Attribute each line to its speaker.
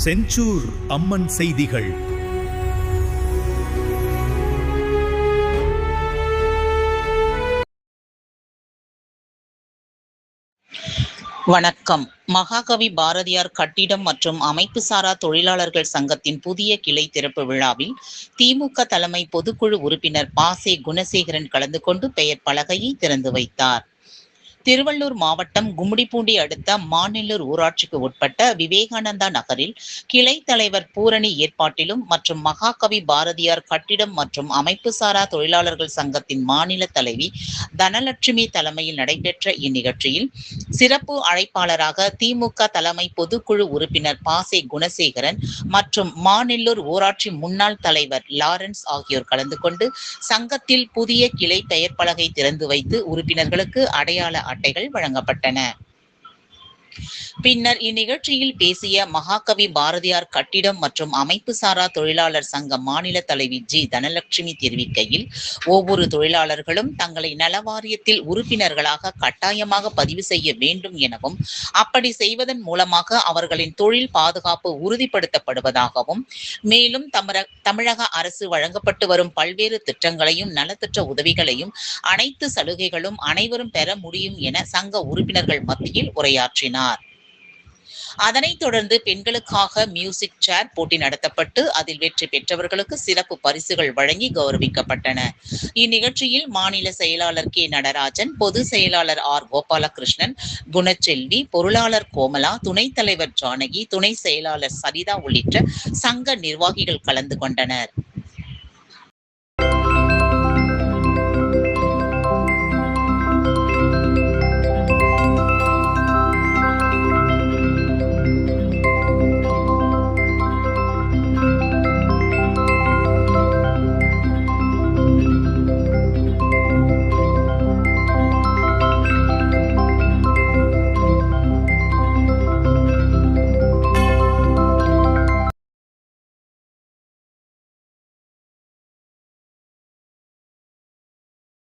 Speaker 1: செஞ்சூர் அம்மன் செய்திகள்.
Speaker 2: வணக்கம். மகாகவி பாரதியார் கட்டிடம் மற்றும் அமைப்பு சாரா தொழிலாளர்கள் சங்கத்தின் புதிய கிளை திறப்பு விழாவில் திமுக தலைமை பொதுக்குழு உறுப்பினர் பாசே குணசேகரன் கலந்து கொண்டு பெயர் பலகையை திறந்து வைத்தார். திருவள்ளூர் மாவட்டம் கும்மிடிப்பூண்டி அடுத்த மாநெல்லூர் ஊராட்சிக்கு உட்பட்ட விவேகானந்தா நகரில் கிளை தலைவர் பூரணி ஏற்பாட்டிலும் மற்றும் மகாகவி பாரதியார் கட்டிடம் மற்றும் அமைப்பு சாரா தொழிலாளர்கள் சங்கத்தின் மாநில தலைவி தனலட்சுமி தலைமையில் நடைபெற்ற இந்நிகழ்ச்சியில் சிறப்பு அழைப்பாளராக திமுக தலைமை பொதுக்குழு உறுப்பினர் பாசே குணசேகரன் மற்றும் மாநெல்லூர் ஊராட்சி முன்னாள் தலைவர் லாரன்ஸ் ஆகியோர் கலந்து கொண்டு சங்கத்தில் புதிய கிளை பெயர் பலகை திறந்து வைத்து உறுப்பினர்களுக்கு அடையாள அட்டைகள் வழங்கப்பட்டன. பின்னர் இந்நிகழ்ச்சியில் பேசிய மகாகவி பாரதியார் கட்டிடம் மற்றும் அமைப்பு சாரா தொழிலாளர் சங்க மாநில தலைவி ஜி தனலட்சுமி தெரிவிக்கையில், ஒவ்வொரு தொழிலாளர்களும் தங்களை நலவாரியத்தில் உறுப்பினர்களாக கட்டாயமாக பதிவு செய்ய வேண்டும் எனவும், அப்படி செய்வதன் மூலமாக அவர்களின் தொழில் பாதுகாப்பு உறுதிப்படுத்தப்படுவதாகவும், மேலும் தமிழக அரசு வழங்கப்பட்டு வரும் பல்வேறு திட்டங்களையும் நலத்திட்ட உதவிகளையும் அனைத்து சலுகைகளும் அனைவரும் பெற முடியும் என சங்க உறுப்பினர்கள் மத்தியில் உரையாற்றினார். அதனைத் தொடர்ந்து பெண்களுக்காக மியூசிக் சேர் போட்டி நடத்தப்பட்டு அதில் வெற்றி பெற்றவர்களுக்கு சிறப்பு பரிசுகள் வழங்கி கௌரவிக்கப்பட்டன. இந்நிகழ்ச்சியில் மாநில செயலாளர் கே நடராஜன், பொது செயலாளர் ஆர் கோபாலகிருஷ்ணன், குணச்செல்வி, பொருளாளர் கோமலா, துணைத் தலைவர் ஜானகி, துணை செயலாளர் சரிதா உள்ளிட்ட சங்க நிர்வாகிகள் கலந்து கொண்டனர்.